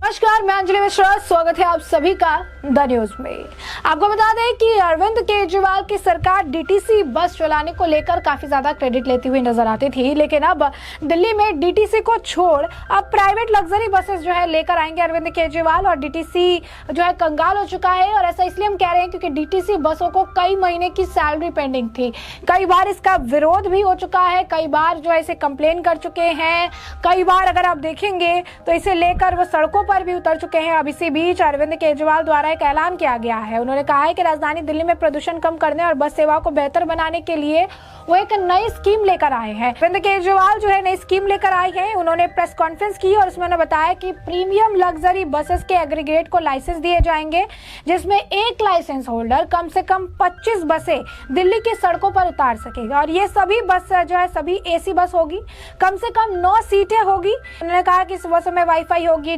नमस्कार, मैं अंजलि मिश्रा। स्वागत है आप सभी का द न्यूज में। आपको बता दें कि अरविंद केजरीवाल की सरकार डीटीसी बस चलाने को लेकर काफी ज्यादा क्रेडिट लेती हुई नजर आती थी, लेकिन अब दिल्ली में डीटीसी को छोड़ अब प्राइवेट लग्जरी बसेस जो है लेकर आएंगे अरविंद केजरीवाल। और डीटीसी जो है कंगाल हो चुका है, और ऐसा इसलिए हम कह रहे हैं क्योंकि डीटीसी बसों को कई महीने की सैलरी पेंडिंग थी। कई बार इसका विरोध भी हो चुका है, कई बार जो है इसे कंप्लेन कर चुके हैं, कई बार अगर आप देखेंगे तो इसे लेकर वो सड़कों पर भी उतर चुके हैं। अब इसी बीच अरविंद केजरीवाल द्वारा एक ऐलान किया गया है। उन्होंने कहा है कि राजधानी दिल्ली में प्रदूषण कम करने और बस सेवा को बेहतर बनाने के लिए वो एक नई स्कीम लेकर आए हैं। अरविंद केजरीवाल जो है नई स्कीम लेकर आए हैं। उन्होंने प्रेस कॉन्फ्रेंस की और उसमें उन्होंने बताया कि प्रीमियम लग्जरी बसेस के एग्रीगेट को लाइसेंस दिए जाएंगे, जिसमें एक लाइसेंस होल्डर कम से कम 25 बसें दिल्ली की सड़कों पर उतार सकेगा। और ये सभी बस जो है सभी एसी बस होगी, कम से कम 9 सीटें होगी। उन्होंने कहा कि इस बसों में वाईफाई होगी,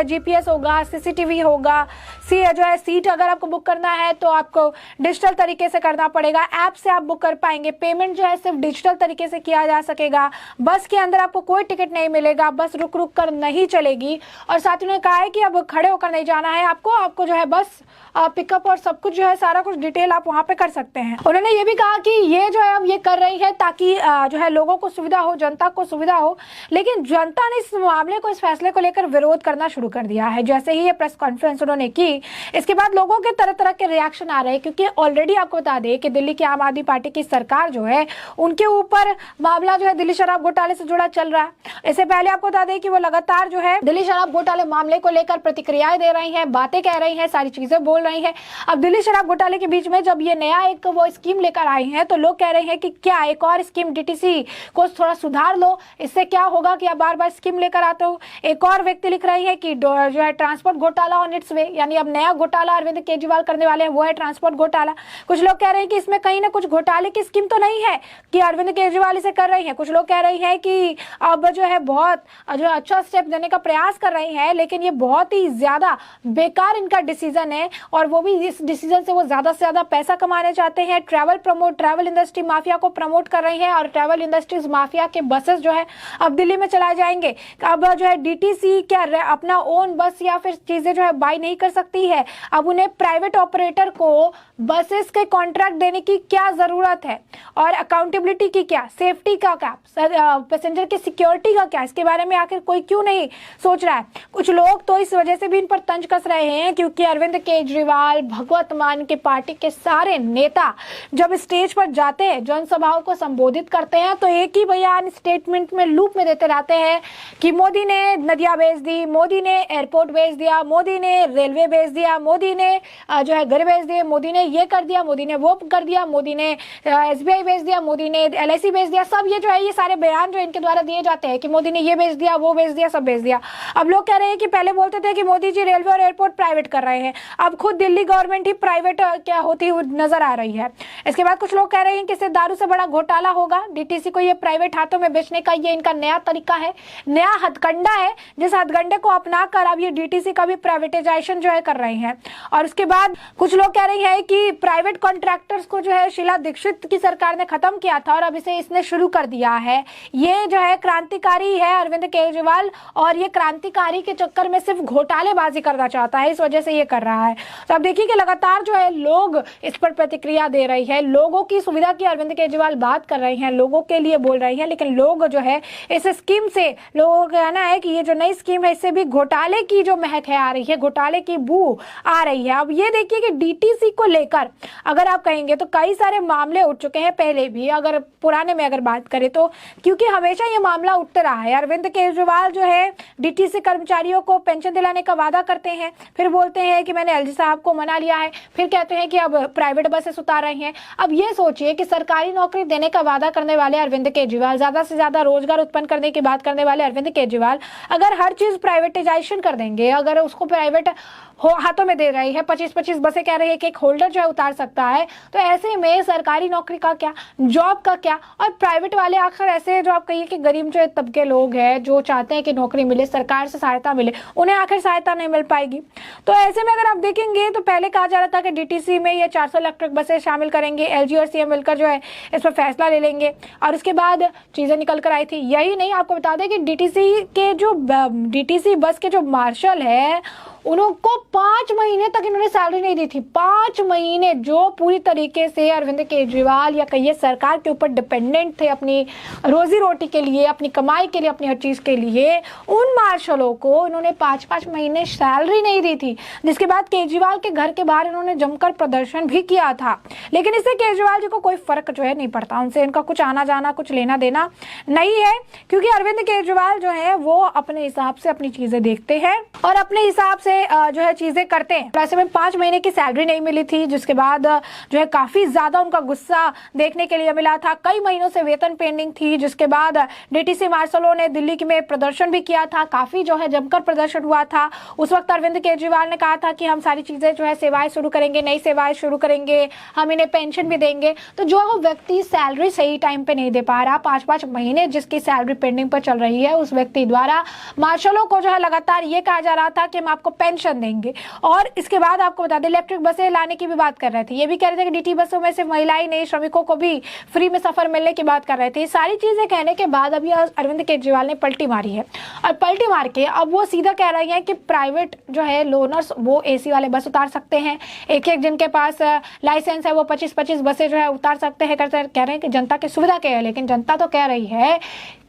जीपीएस होगा, सीसीटीवी होगा। जो है सीट अगर आपको बुक करना है तो आपको डिजिटल तरीके से करना पड़ेगा, ऐप से आप बुक कर पाएंगे। पेमेंट जो है सिर्फ डिजिटल तरीके से किया जा सकेगा। बस के अंदर आपको कोई टिकट नहीं मिलेगा, बस रुक रुक कर नहीं चलेगी। और साथ ही उन्होंने कहा है कि अब खड़े होकर नहीं जाना है आपको जो है बस पिकअप और सब कुछ जो है सारा कुछ डिटेल आप वहां पे कर सकते हैं। उन्होंने ये भी कहा कि ये जो है अब ये कर रही है ताकि जो है लोगों को सुविधा हो, जनता को सुविधा हो। लेकिन जनता ने इस मामले को, इस फैसले को लेकर विरोध करना शुरू कर दिया है। जैसे ही ये प्रेस कॉन्फ्रेंस उन्होंने की, इसके बाद लोगों के तरह तरह के रिएक्शन आ रहे हैं, क्योंकि ऑलरेडी आपको बता दें कि दिल्ली की आम आदमी पार्टी की सरकार जो है उनके ऊपर मामला जो है दिल्ली शराब घोटाले से जुड़ा चल रहा है। इससे पहले आपको बता दें कि वो लगातार जो है दिल्ली शराब घोटाले मामले को लेकर प्रतिक्रियाएं दे रही हैं, बातें कह रही हैं, सारी चीजें बोल रही है। अब दिल्ली शराब घोटाले के बीच में जब ये नया एक वो स्कीम लेकर आई है, तो लोग कह रहे हैं कि क्या एक और स्कीम डीटीसी को थोड़ा सुधार लो, इससे क्या होगा कि आप बार बार स्कीम लेकर आते हो। एक और व्यक्ति लिख रही है कि जो है ट्रांसपोर्ट घोटाला ऑन इट्स वे, यानी अब नया घोटाला अरविंद केजरीवाल करने वाले हैं, वो है ट्रांसपोर्ट घोटाला। कुछ लोग कह रहे हैं कि इसमें कहीं ना कुछ घोटाले की स्कीम तो नहीं है कि अरविंद केजरीवाल इसे कर रही है। कुछ लोग कह रही है कि अब जो है बहुत जो अच्छा स्टेप देने का प्रयास कर रही है, लेकिन ये बहुत ही ज्यादा बेकार इनका डिसीजन है, और वो भी इस डिसीजन से वो ज्यादा से ज्यादा पैसा कमाना चाहते हैं। ट्रैवल इंडस्ट्री माफिया को प्रमोट कर रही है, और ट्रैवल इंडस्ट्रीज माफिया के बसेस जो है अब दिल्ली में चलाए जाएंगे। अब जो है डीटीसी क्या अपना ओन बस या फिर चीजें जो है बाय नहीं कर सकती है। अब उन्हें प्राइवेट ऑपरेटर को बसेस के कॉन्ट्रैक्ट देने की क्या जरूरत है, और अकाउंटेबिलिटी की क्या, सेफ्टी का क्या, पैसेंजर की सिक्योरिटी का क्या, इसके बारे में आखिर कोई क्यों नहीं सोच रहा है। कुछ लोग तो इस वजह से भी इन पर तंज कस रहे हैं क्योंकि अरविंद केजरीवाल, भगवत मान के पार्टी के सारे नेता जब स्टेज पर जाते हैं, जनसभाओं को संबोधित करते हैं, तो एक ही बयान स्टेटमेंट में लूप में देते रहते हैं कि मोदी ने नदियां भेज दी, मोदी ने एयरपोर्ट भेज दिया, मोदी ने रेलवे भेज दिया, मोदी ने जो है घर भेज दिए, मोदी ने ये कर दिया, मोदी ने वो कर दिया, मोदी ने एसबीआई भेज दिया, मोदी ने एलआईसी भेज दिया। सब ये जो है ये सारे बयान जो इनके द्वारा दिए जाते हैं कि मोदी ने ये भेज दिया, वो भेज दिया, सब भेज दिया। अब लोग कह रहे हैं कि पहले बोलते थे कि मोदी जी रेलवे और एयरपोर्ट प्राइवेट कर रहे हैं, अब खुद दिल्ली गवर्नमेंट ही प्राइवेट क्या होती हुई नजर आ रही है। इसके बाद कुछ लोग कह रहे हैं कि इससे दारू से बड़ा घोटाला होगा। डीटीसी को ये प्राइवेट हाथों में बेचने का ये इनका नया तरीका है, नया हथकंडा है, जिस हथकंडे को अपनाकर अब ये डीटीसी का भी प्राइवेटाइजेशन जो है कर रहे हैं। और उसके बाद कुछ लोग कह रही हैं कि प्राइवेट कॉन्ट्रैक्टर्स को जो है शीला दीक्षित की सरकार ने खत्म किया था और अब इसे इसने शुरू कर दिया है। ये जो है क्रांतिकारी है अरविंद केजरीवाल, और ये क्रांतिकारी के चक्कर में सिर्फ घोटालेबाजी करना चाहता है, इस वजह से ये कर रहा है। तो अब देखिए कि लगातार जो है लोग इस पर प्रतिक्रिया दे रही है, लोगों की सुविधा की अरविंद केजरीवाल बात कर रहे हैं, लोगों के लिए बोल रही हैं, लेकिन लोग जो है इस स्कीम से, लोगों का कहना है कि ये जो नई स्कीम है इससे भी घोटाले की जो महक है आ रही है, घोटाले की बू आ रही है। अब ये देखिए कि डीटीसी को लेकर अगर आप कहेंगे तो कई सारे मामले उठ चुके हैं पहले भी, अगर पुराने में अगर बात करें तो, क्योंकि हमेशा ये मामला उठते रहा है। अरविंद केजरीवाल जो है डीटीसी कर्मचारियों को पेंशन दिलाने का वादा करते हैं, फिर बोलते हैं कि मैंने एलजी साहब को मना लिया है, फिर कहते हैं कि अब प्राइवेट बसेस उतार रहे हैं। अब ये सोचिए कि सरकारी नौकरी देने का वादा करने वाले अरविंद केजरीवाल, ज्यादा से ज्यादा रोजगार उत्पन्न करने की बात करने वाले अरविंद केजरीवाल, अगर हर चीज प्राइवेटाइजेशन कर देंगे, अगर उसको प्राइवेट हाथों में दे रही है, 25-25 बसें कह रही है कि एक होल्डर जो है उतार सकता है, तो ऐसे में सरकारी नौकरी का क्या, जॉब का क्या, और प्राइवेट वाले आखिर ऐसे जो आप कहिए कि गरीब जो तबके लोग हैं जो चाहते हैं कि नौकरी मिले, सरकार से सहायता मिले, उन्हें आखिर सहायता नहीं मिल पाएगी। तो ऐसे में अगर आप देखेंगे तो पहले कहा जा रहा था कि डीटीसी में ये 400 इलेक्ट्रिक बसें शामिल करेंगे, एलजी और सीएम मिलकर जो है इस पर फैसला ले लेंगे, और उसके बाद चीजें निकल कर आई थी। यही नहीं, आपको बता दें कि डीटीसी बस के जो मार्शल है उनको 5 महीने तक इन्होंने सैलरी नहीं दी थी। 5 महीने जो पूरी तरीके से अरविंद केजरीवाल या कहिए सरकार के ऊपर डिपेंडेंट थे अपनी रोजी रोटी के लिए, अपनी कमाई के लिए, अपनी हर चीज के लिए, उन मार्शलों को इन्होंने 5-5 महीने सैलरी नहीं दी थी। जिसके बाद केजरीवाल के घर के बाहर इन्होंने जमकर प्रदर्शन भी किया था, लेकिन इससे केजरीवाल जी को कोई फर्क जो है नहीं पड़ता। उनसे इनका कुछ आना जाना, कुछ लेना देना नहीं है, क्योंकि अरविंद केजरीवाल जो है वो अपने हिसाब से अपनी चीजें देखते हैं और अपने हिसाब से जो है चीजें करते हैं। वैसे में 5 महीने की सैलरी नहीं मिली थी, जिसके बाद जो है काफी ज्यादा उनका गुस्सा देखने के लिए मिला था। कई महीनों से वेतन पेंडिंग थी, जिसके बाद डीटीसी मार्शलों ने दिल्ली में प्रदर्शन भी किया था। काफी जो है जमकर प्रदर्शन हुआ था। उस वक्त अरविंद केजरीवाल ने कहा था कि हम सारी चीजें जो है सेवाएं शुरू करेंगे, नई सेवाएं शुरू करेंगे, हम इन्हें पेंशन भी देंगे। तो जो व्यक्ति सैलरी सही टाइम पे नहीं दे पा रहा, 5-5 महीने जिसकी सैलरी पेंडिंग पर चल रही है, उस व्यक्ति द्वारा मार्शलों को जो है लगातार ये कहा जा रहा था कि हम आपको पेंशन देंगे। और इसके बाद आपको बता दें, इलेक्ट्रिक बसें लाने की भी बात कर रहे थे। ये भी कह रहे थे कि डीटी बसों में से महिलाएं नहीं, श्रमिकों को भी फ्री में सफर मिलने की बात कर रहे थे। ये सारी चीजें कहने के बाद अभी अरविंद केजरीवाल ने पलटी मारी है, और पलटी मार के अब वो सीधा कह रही है कि प्राइवेट जो है लोनर्स वो एसी वाले बस उतार सकते हैं। एक जिनके पास लाइसेंस है वो 25-25 बसें जो है उतार सकते हैं। कह रहे हैं कि जनता की सुविधा क्या है, लेकिन जनता तो कह रही है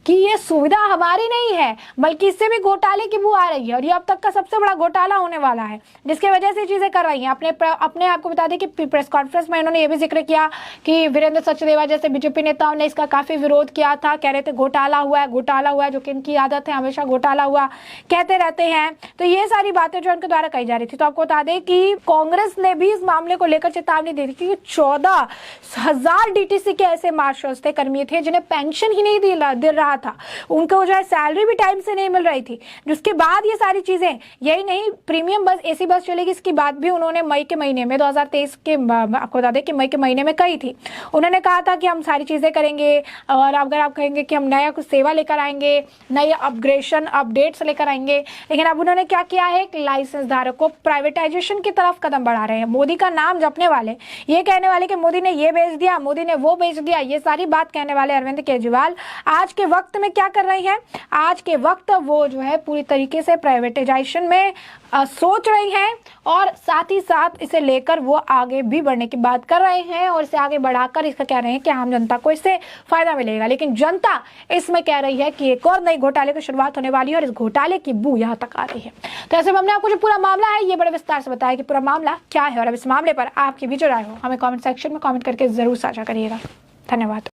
कि ये सुविधा हमारी नहीं है, बल्कि इससे भी घोटाले की बू आ रही है, और ये अब तक का सबसे बड़ा घोटाला होने वाला है, जिसके वजह से चीजें कर रही हैं। अपने आपको बता दें कि प्रेस कॉन्फ्रेंस में इन्होंने ये भी जिक्र किया कि वीरेंद्र सचदेवा जैसे बीजेपी नेताओं ने इसका काफी विरोध किया था। कह रहे थे घोटाला हुआ है, जो कि इनकी आदत है, हमेशा घोटाला हुआ कहते रहते हैं। तो ये सारी बातें जो उनके द्वारा कही जा रही थी। तो आपको बता दें कि कांग्रेस ने भी इस मामले को लेकर चेतावनी दी थी कि 14,000 डीटीसी के ऐसे मार्शल्स थे, कर्मी थे, जिन्हें पेंशन ही नहीं दे रहा था, उनको जो है सैलरी भी टाइम से नहीं मिल रही थी। जिसके बाद ये सारी चीजें, यही नहीं, प्रीमियम बस एसी बस चलेगी, इसकी बात भी उन्होंने मई के महीने में 2023 के आपको बता दें कि मई के महीने में कही थी। उन्होंने कहा था कि हम सारी चीजें करेंगे, और अगर आप कहेंगे कि हम नया कुछ सेवा लेकर आएंगे, नए अपग्रेडेशन अपडेट्स लेकर आएंगे, लेकिन अब उन्होंने क्या किया है, एक लाइसेंस धारक को प्राइवेटाइजेशन की तरफ कदम बढ़ा रहे हैं। मोदी का नाम जपने वाले, ये कहने वाले कि मोदी ने ये बेच दिया, मोदी ने वो बेच दिया, ये सारी बात कहने वाले अरविंद केजरीवाल आज के वक्त में क्या कर रही है, आज के वक्त वो जो है पूरी तरीके से प्राइवेटाइजेशन में सोच रही हैं, और साथ ही साथ इसे लेकर वो आगे भी बढ़ने की बात कर रहे हैं, और इसे आगे बढ़ाकर इसका कह रहे हैं कि आम जनता को इससे फायदा मिलेगा। लेकिन जनता इसमें कह रही है कि एक और नई घोटाले की शुरुआत होने वाली है, और इस घोटाले की बू यहाँ तक आ रही है। तो ऐसे में हमने आपको जो पूरा मामला है ये बड़े विस्तार से बताया कि पूरा मामला क्या है, और अब इस मामले पर आपकी भी जो राय हो हमें कॉमेंट सेक्शन में कॉमेंट करके जरूर साझा करिएगा। धन्यवाद।